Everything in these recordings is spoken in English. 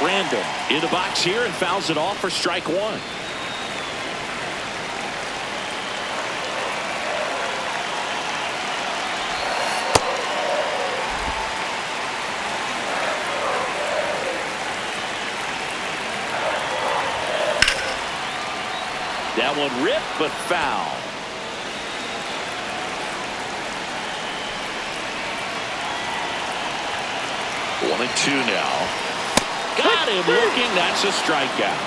Random in the box here and fouls it off for strike one. That one ripped, but foul. One and two now. Got him looking. That's a strikeout.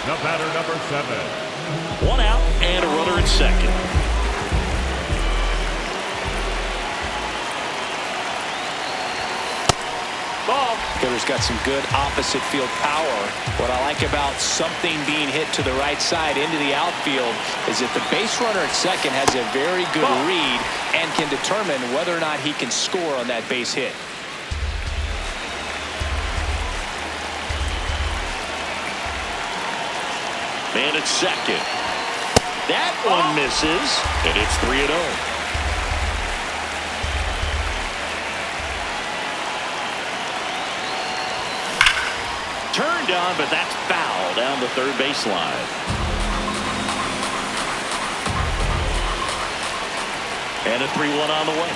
The batter, number 7. One out and a runner at second. Ball. Hitter's got some good opposite field power. What I like about something being hit to the right side into the outfield is that the base runner at second has a very good read and can determine whether or not he can score on that base hit. Man at second. That one misses, and it's 3-0. Turned on, but that's foul down the third baseline. And a 3-1 on the way.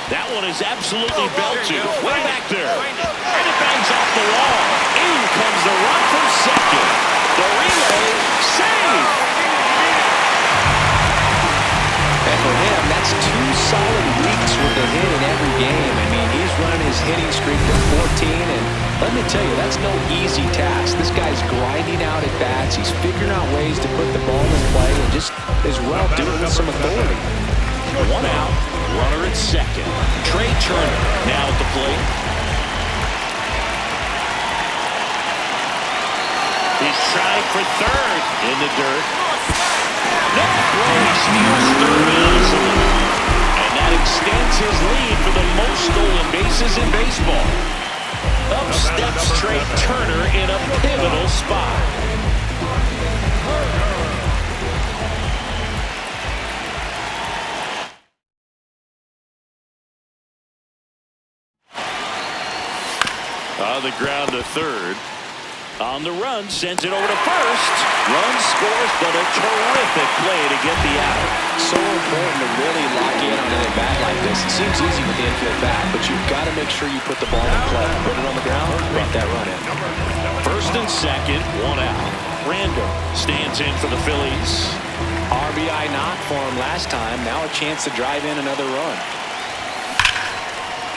That one is absolutely belted. Way back there. And it bangs off the wall. In comes the run from second. The relay, save! And for him, that's 2 solid weeks with a hit in every game. I mean, he's running his hitting streak to 14, and let me tell you, that's no easy task. This guy's grinding out at bats. He's figuring out ways to put the ball in play and just as well do it with some authority. One out, runner at second. Trey Turner now at the plate. He's trying for third in the dirt. No throw, he steals third easily. And that extends his lead for the most stolen bases in baseball. Up steps Trey Turner in a pivotal spot. On the ground to third. On the run, sends it over to first. Run scores, but a terrific play to get the out. So important to really lock in on an at-bat like this. It seems easy with the infield bat, but you've got to make sure you put the ball in play. Put it on the ground, brought that run in. First and second, one out. Random stands in for the Phillies. RBI knock for him last time. Now a chance to drive in another run.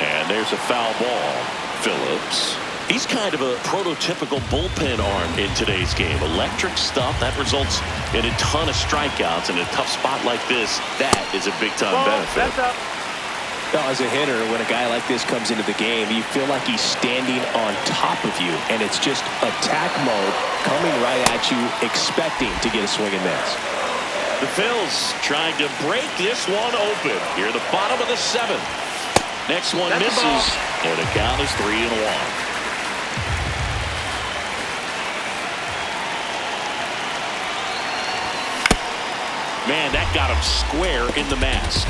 And there's a foul ball. Phillips. He's kind of a prototypical bullpen arm in today's game. Electric stuff that results in a ton of strikeouts in a tough spot like this. That is a big-time benefit. Well, as a hitter, when a guy like this comes into the game, you feel like he's standing on top of you, and it's just attack mode coming right at you, expecting to get a swing and miss. The Phils trying to break this one open here at the bottom of the 7th. Next one misses, and the count is 3-1. Man, that got him square in the mask.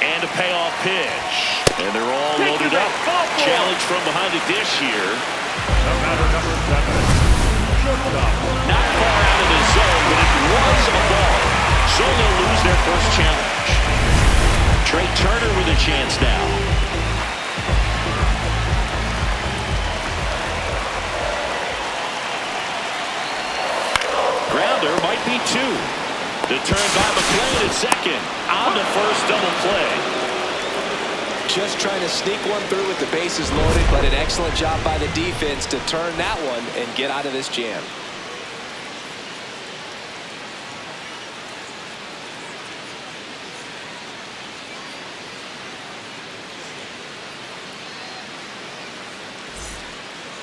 And a payoff pitch. And they're all loaded up. Challenge from behind the dish here. The batter, number 7. Not far out of the zone, but it was a ball. So they'll lose their first challenge. Trey Turner with a chance now. Grounder might be 2. The turn by McLean at second. On the first double play. Just trying to sneak one through with the bases loaded, but an excellent job by the defense to turn that one and get out of this jam.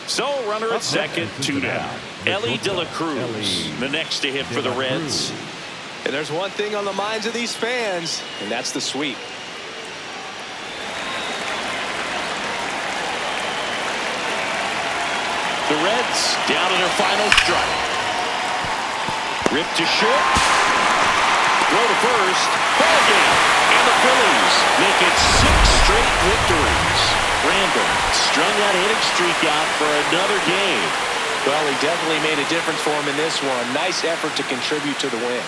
So runner at second, 2 down. Ellie De La Cruz, the next to hit for the Reds. And there's one thing on the minds of these fans, and that's the sweep. The Reds down to their final strike. Rip to short. Throw to first. Ball game. And the Phillies make it 6 straight victories. Randall strung that hitting streak out for another game. Well, he definitely made a difference for him in this one. Nice effort to contribute to the win.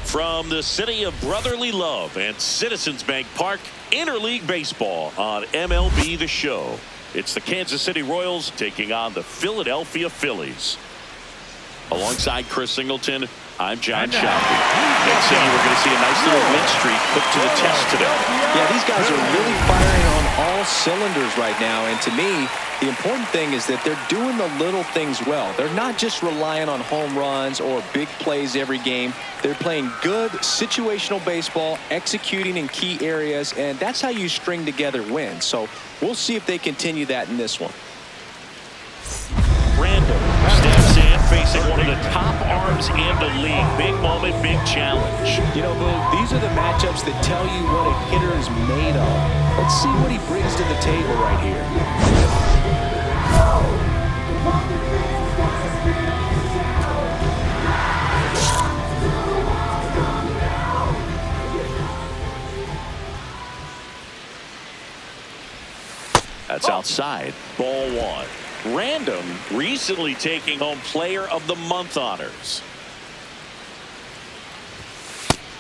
From the city of brotherly love and Citizens Bank Park, Interleague Baseball on MLB The Show. It's the Kansas City Royals taking on the Philadelphia Phillies. Alongside Chris Singleton, I'm John Shoppy. Next City, we're going to see a nice little win streak put to the test today. Yeah, these guys are really firing on all cylinders right now. And to me, the important thing is that they're doing the little things well. They're not just relying on home runs or big plays every game. They're playing good situational baseball, executing in key areas, and that's how you string together wins. So we'll see if they continue that in this one. Randall steps in, facing one of the top arms in the league. Big moment, big challenge. You know, Boog, these are the matchups that tell you what a hitter is made of. Let's see what he brings to the table right here. That's outside. Ball 1. Random recently taking home Player of the Month honors.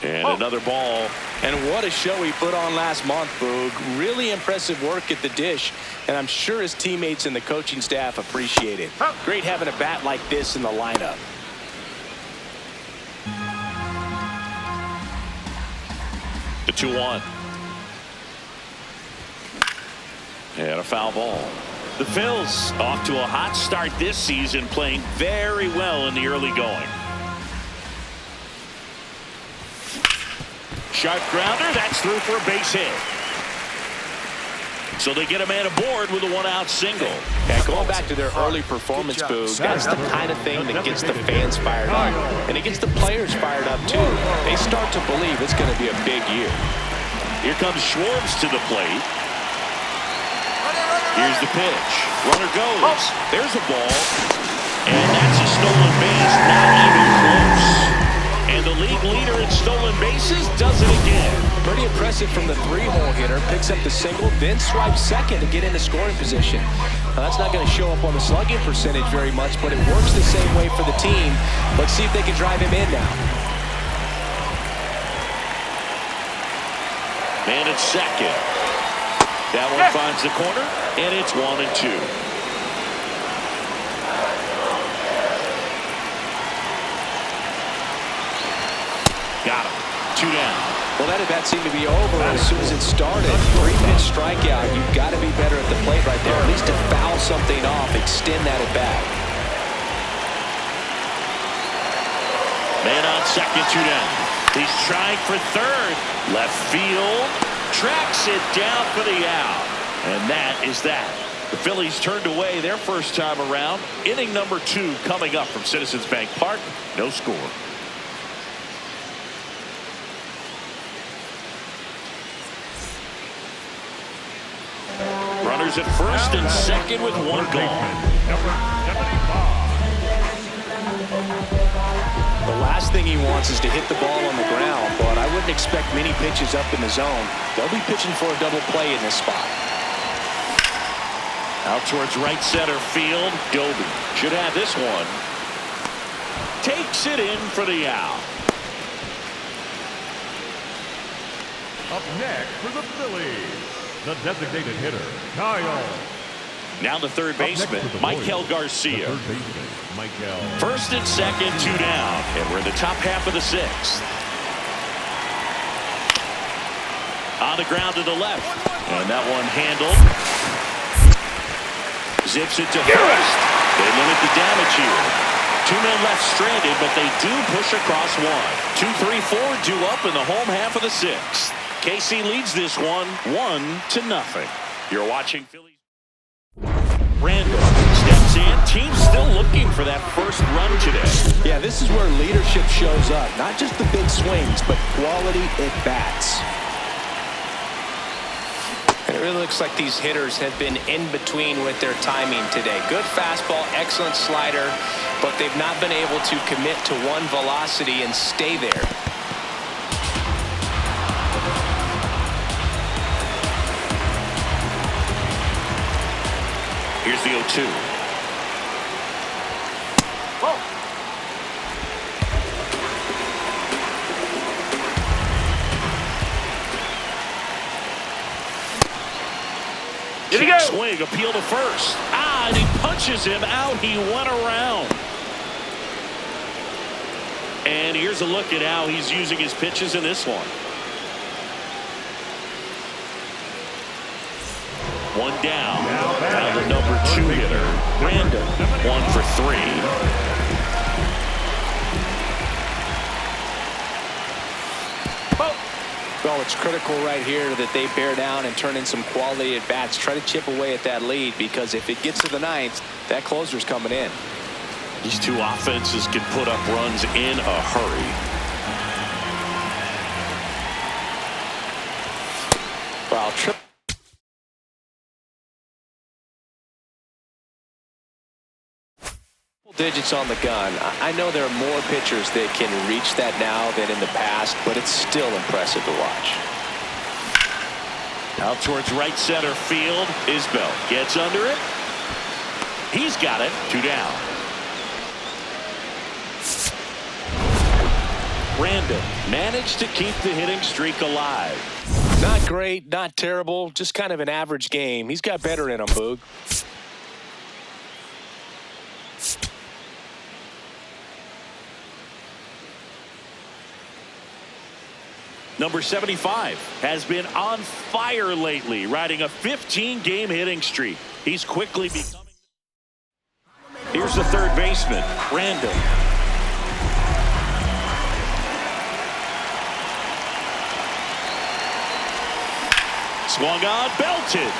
And another ball. And what a show he put on last month, Boog. Really impressive work at the dish, and I'm sure his teammates and the coaching staff appreciate it. Great having a bat like this in the lineup. The 2-1. And a foul ball. The Phils off to a hot start this season, playing very well in the early going. Sharp grounder, that's through for a base hit. So they get a man aboard with a one-out single. Yeah, going back to their early performance, Boog, that's the kind of thing that gets the fans fired up. And it gets the players fired up, too. They start to believe it's going to be a big year. Here comes Schwartz to the plate. Here's the pitch. Runner goes. There's a ball. And that's a stolen base, not even close. And the league leader in stolen bases does it again. Pretty impressive from the three-hole hitter. Picks up the single, then swipes second to get into scoring position. Now, that's not going to show up on the slugging percentage very much, but it works the same way for the team. Let's see if they can drive him in now. Man at second. That one finds the corner, and it's 1-2. Got him. 2 down. Well, that at-bat seemed to be over as soon as it started. 3-pitch strikeout. You've got to be better at the plate right there, at least to foul something off, extend that at-bat. Man on second, 2 down. He's trying for third. Left field. Tracks it down for the out. And that is that. The Phillies turned away their first time around. Inning number 2 coming up from Citizens Bank Park. No score. Runners at first and second with 1 gone. Number 75. The last thing he wants is to hit the ball on the ground, but I wouldn't expect many pitches up in the zone. They'll be pitching for a double play in this spot. Out towards right center field. Doby should have this one. Takes it in for the out. Up next for the Phillies, the designated hitter, Kyle. Now the third baseman, Michael Garcia. Third baseman, Michael. First and second, 2 down. And we're in the top half of the 6th. On the ground to the left. And that one handled. Zips it to first. They limit the damage here. 2 men left stranded, but they do push across 1. 2, 3, 4 due up in the home half of the 6th. KC leads this one 1-0. You're watching Phillies. Randall steps in. Team's still looking for that first run today. Yeah, this is where leadership shows up. Not just the big swings, but quality at bats. It really looks like these hitters have been in between with their timing today. Good fastball, excellent slider, but they've not been able to commit to one velocity and stay there. Here's the 0-2. Whoa. Here we go. Swing, appeal to first. And he punches him out. He went around. And here's a look at how he's using his pitches in this one. 1 down. Now the number 2 hitter, Randall, 1 for 3. Well, it's critical right here that they bear down and turn in some quality at bats. Try to chip away at that lead, because if it gets to the 9th, that closer's coming in. These two offenses can put up runs in a hurry. Well, digits on the gun. I know there are more pitchers that can reach that now than in the past, but it's still impressive to watch. Out towards right center field. Isbell gets under it. He's got it. 2 down. Randall managed to keep the hitting streak alive. Not great, not terrible, just kind of an average game. He's got better in him, Boog. Number 75 has been on fire lately, riding a 15-game hitting streak. He's quickly becoming... Here's the third baseman, Randall. Swung on, belted.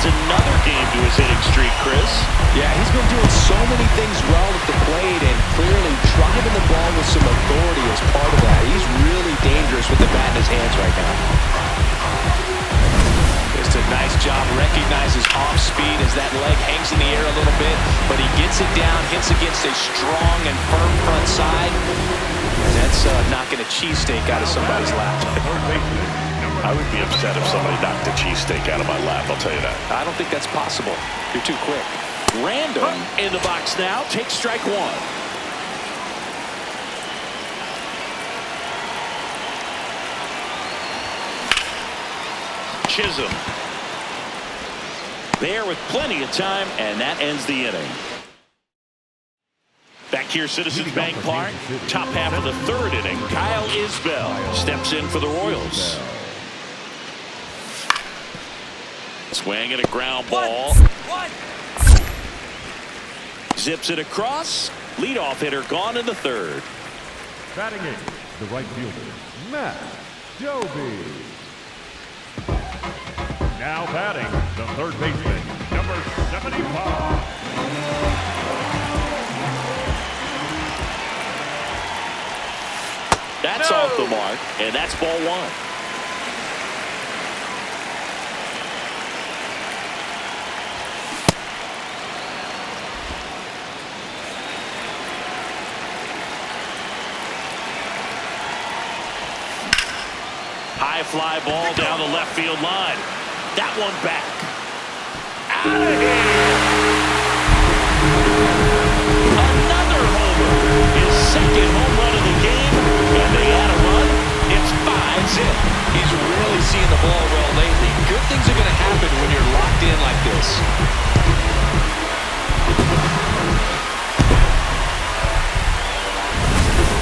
another game to his hitting streak, Chris. Yeah, he's been doing so many things well at the plate and clearly driving the ball with some authority as part of that. He's really dangerous with the bat in his hands right now. Just a nice job, recognizes off speed as that leg hangs in the air a little bit, but he gets it down, hits against a strong and firm front side, and that's knocking a cheesesteak out of somebody's lap. I would be upset if somebody knocked a cheesesteak out of my lap, I'll tell you that. I don't think that's possible. You're too quick. Random in the box now, takes strike one. Chisholm. There with plenty of time, and that ends the inning. Back here, Citizens Bank Park, top half of the third inning. Kyle Isbell steps in for the Royals. Swing and a ground ball. Zips it across. Leadoff hitter gone in the third. Batting eighth, the right fielder, Matt Doby. Now batting, the third baseman, number 75. That's off the mark, and that's ball one. High fly ball down the left field line. That one back. Out of here. Another homer. His second home run of the game. And they add a run. It's 5-zip. He's really seeing the ball well lately. Good things are going to happen when you're locked in like this.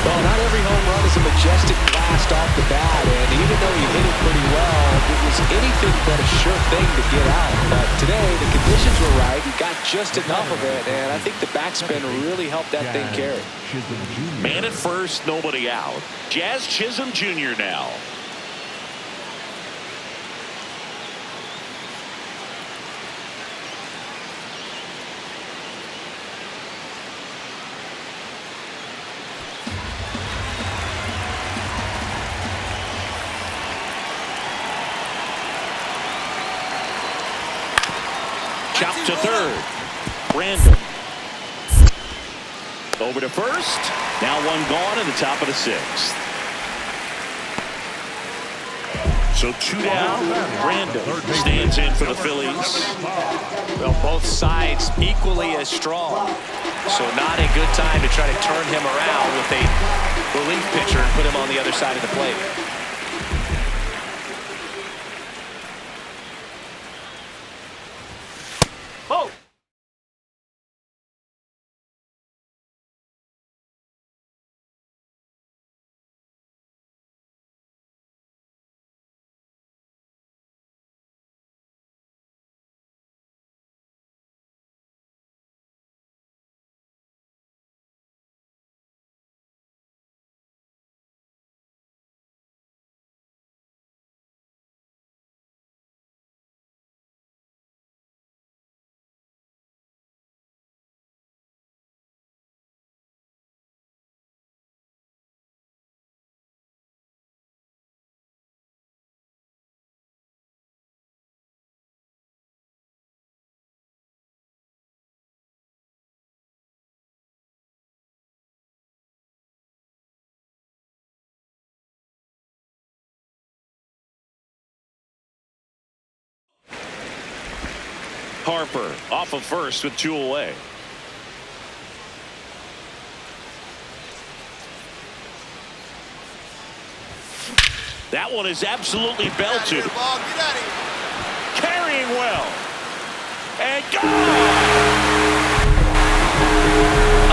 Well, not every home run is a majestic blast off the bat, and even though he hit it pretty well, it was anything but a sure thing to get out. But today, the conditions were right. He got just enough of it, and I think the backspin really helped that thing carry. Man at first, nobody out. Jazz Chisholm Jr. now. Chopped to third. Brandon. Over to first. Now one gone in the top of the sixth. So two down. Brandon stands in for the Phillies. Well, both sides equally as strong. So not a good time to try to turn him around with a relief pitcher and put him on the other side of the plate. Oh! Harper off of first with two away. That one is absolutely belted. Carrying well. And gone!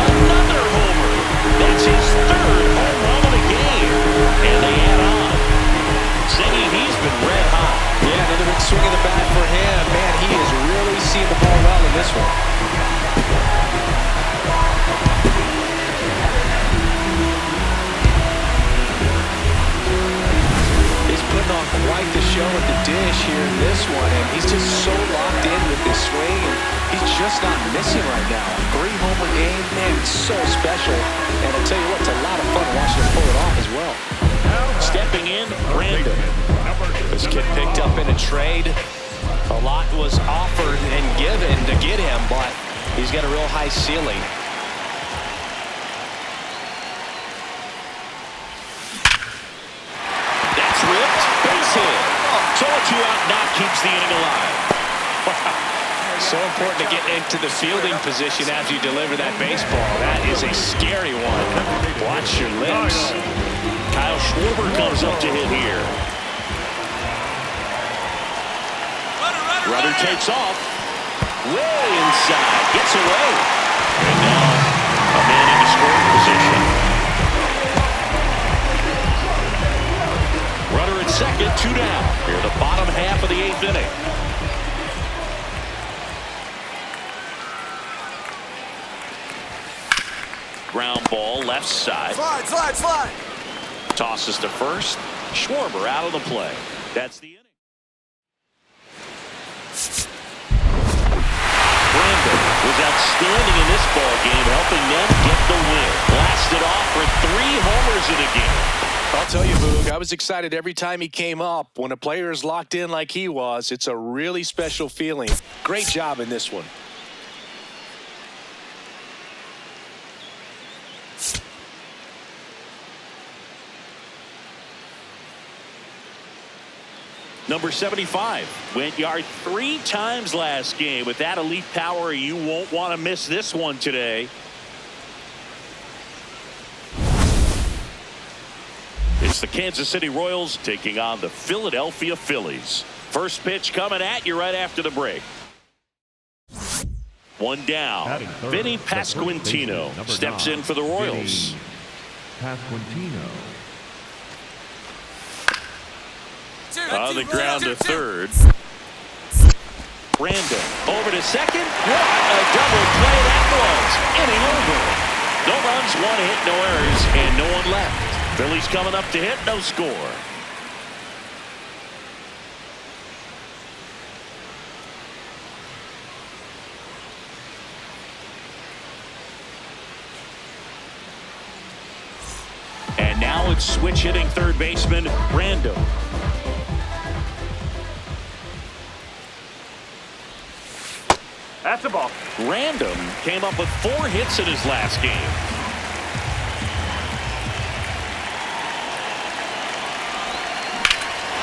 Another homer. That's his third home run of the game. And they add on. Saying he's been red hot. Yeah, another big swing of the bat for him. Man, he is really seeing the ball well in this one. He's putting on quite the show at the dish here in this one, and he's just so locked in now. 3-homer game, man, it's so special. And I'll tell you what, it's a lot of fun watching him pull it off as well. Stepping in, Brandon. This kid picked up in a trade. A lot was offered and given to get him, but he's got a real high ceiling. That's ripped. Base hit. So a 2-out knock keeps the inning alive. So important to get into the fielding position after you deliver that baseball. That is a scary one. Watch your lips. Kyle Schwarber comes up to hit here. Rudder takes off. Way inside. Gets away. And now a man in the scoring position. Rudder at second, 2 down. Here in the bottom half of the 8th inning. Ground ball left side. Slide. Tosses to first. Schwarber out of the play. That's the inning. Brandon was outstanding in this ball game, helping them get the win. Blasted off for 3 homers in the game. I'll tell you, Boog, I was excited every time he came up. When a player is locked in like he was, it's a really special feeling. Great job in this one. Number 75 went yard 3 times last game. With that elite power, you won't want to miss this one today. It's the Kansas City Royals taking on the Philadelphia Phillies. First pitch coming at you right after the break. 1 down. Vinny Pasquantino steps in for the Royals. Pasquantino. On the ground to third. Brandon over to second. What a double play that was. Inning over. No runs, 1 hit, no errors, and no one left. Phillies coming up to hit, no score. And now it's switch hitting third baseman Brandon. That's a ball. Random came up with 4 hits in his last game.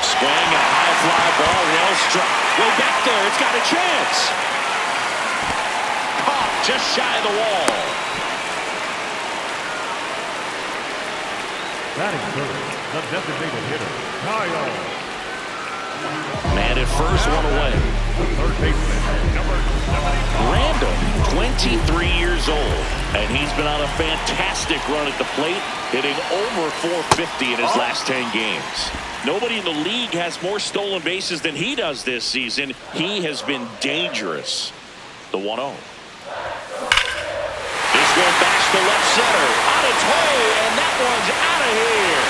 Swing and a high fly ball, well struck. Way back there, it's got a chance. Caught just shy of the wall. Batting third, the designated hitter, Kyle. Man at first, 1 away. Third baseman, number 75. Random, 23 years old, and he's been on a fantastic run at the plate, hitting over 450 in his last 10 games. Nobody in the league has more stolen bases than he does this season. He has been dangerous. The 1-0. This one backs to left center. On its way, and that one's out of here.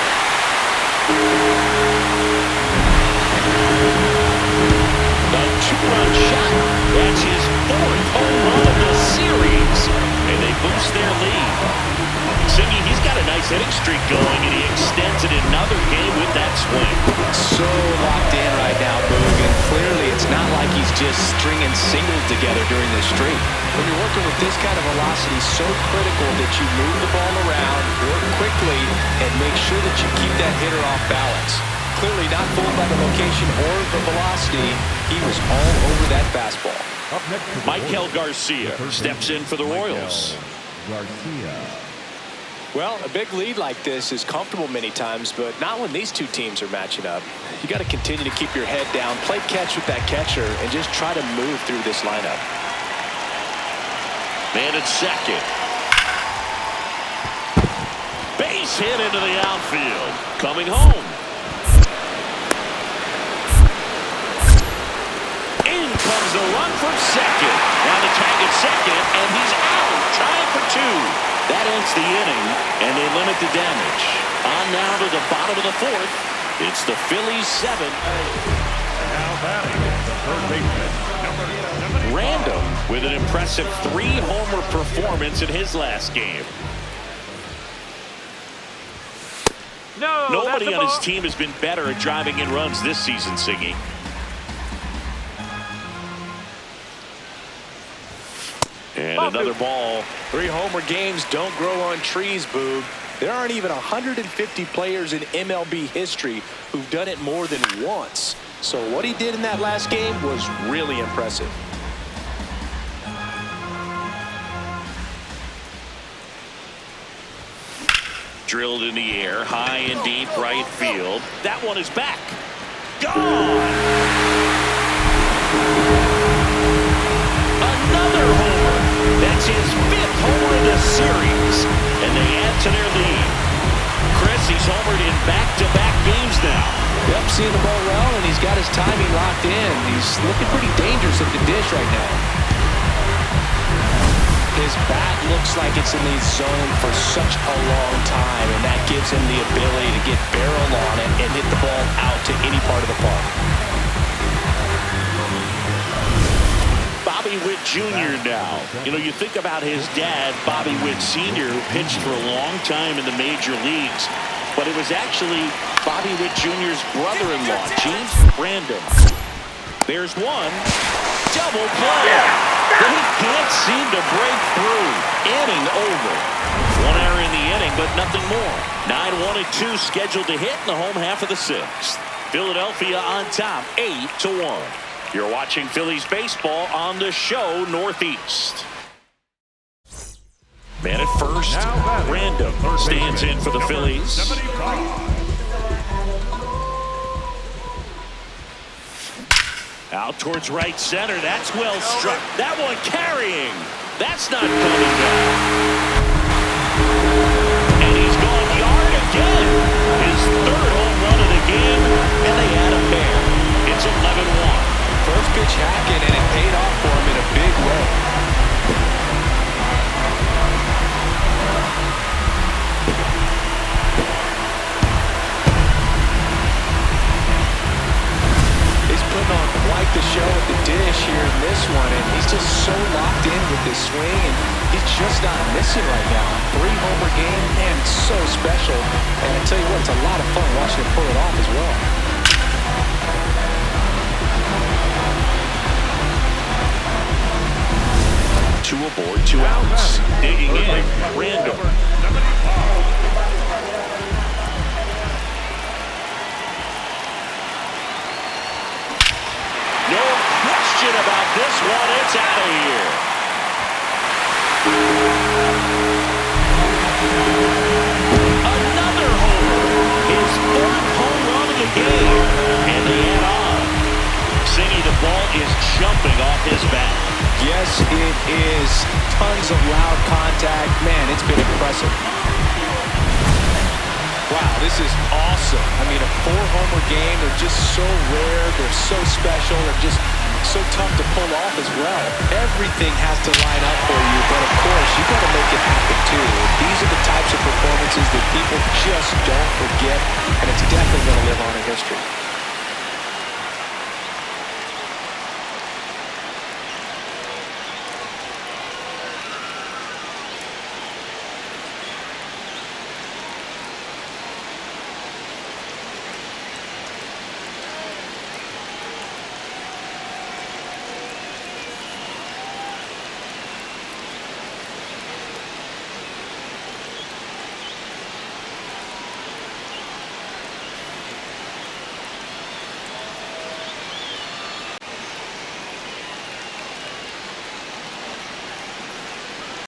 The 2-run shot. That's his 4th home run of the series. And they boost their lead. Singy, he's got a nice hitting streak going, and he extends it another game with that swing. So locked in right now, Boog, and clearly it's not like he's just stringing singles together during this streak. When you're working with this kind of velocity, so critical that you move the ball around, work quickly, and make sure that you keep that hitter off balance. Clearly not fooled by the location or the velocity. He was all over that fastball. Up next to the Michael Royals, Garcia the third steps in for the baseman, Royals. Michael Garcia. Well, a big lead like this is comfortable many times, but not when these two teams are matching up. You got to continue to keep your head down, play catch with that catcher, and just try to move through this lineup. Man at second. Base hit into the outfield. Coming home. In comes the run from second. Now the tag at second, and he's out. Trying for 2. That ends the inning, and they limit the damage. On now to the bottom of the 4th. It's the Phillies 7. Now batting, the third baseman, number Random with an impressive 3-homer performance in his last game. Nobody on his team has been better at driving in runs this season, Siggy. And another ball. 3-homer games don't grow on trees, Boog. There aren't even 150 players in MLB history who've done it more than once. So what he did in that last game was really impressive. Drilled in the air, high and deep right field. That one is back. Gone! Another homer. That's his 5th homer of the series. And they add to their lead. Chris, he's homered in back-to-back games now. Yep, seeing the ball well, and he's got his timing locked in. He's looking pretty dangerous at the dish right now. His bat looks like it's in the zone for such a long time, and that gives him the ability to get barrel on it and hit the ball out to any part of the park. Bobby Witt Jr. now. You know, you think about his dad, Bobby Witt Sr., who pitched for a long time in the major leagues, but it was actually Bobby Witt Jr.'s brother-in-law, James Random. There's one. Double play. They can't seem to break through. Inning over. 1 error in the inning, but nothing more. 9-1-2 scheduled to hit in the home half of the 6th. Philadelphia on top, 8-1. You're watching Phillies baseball on the show Northeast. Man at first, Random stands in for the Phillies. Out towards right center. That's well struck. That one carrying. That's not coming down. And he's gone yard again. His 3rd home run of the game, and they add a pair. It's 11-1. First pitch hacking, and it paid off for him in a big way. He's putting on quite the show at the dish here in this one, and he's just so locked in with his swing, and he's just not missing right now. 3-homer game, man, it's so special. And I tell you what, it's a lot of fun watching him pull it off as well. 2 aboard, 2 outs. Digging in, Random. No question about this one. It's out of here. Another homer. His 4th home run of the game. And they add on. Singy, the ball is jumping off his bat. Yes, it is. Tons of loud contact. Man, it's been impressive. Wow, this is awesome. I mean, a 4-homer game, they're just so rare. They're so special. They're just so tough to pull off as well. Everything has to line up for you, but of course, you got to make it happen too. These are the types of performances that people just don't forget, and it's definitely going to live on in history.